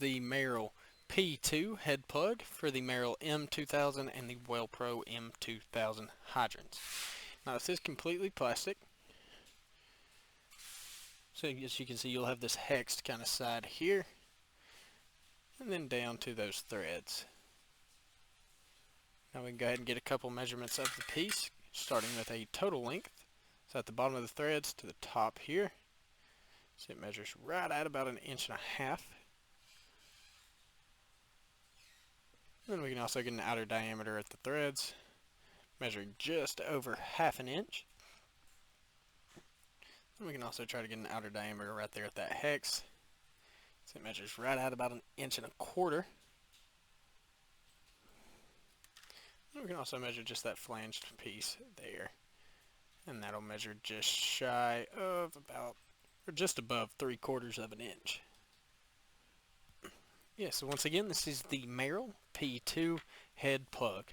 the Merrill P-2 head plug for the Merrill M2000 and the Wellpro WM2000 hydrants. Now this is completely plastic, so as you can see you'll have this hexed kind of side here and then down to those threads. Now we can go ahead and get a couple measurements of the piece, starting with a total length. So at the bottom of the threads to the top here. So it measures right at about 1.5 inches. Then we can also get an outer diameter at the threads, measuring just over 1/2 inch. And we can also try to get an outer diameter right there at that hex. So it measures right at about 1.25 inches. And we can also measure just that flanged piece there. And that'll measure just shy of about, or just above 3/4 inch. Yeah, so once again, this is the Merrill P2 head plug.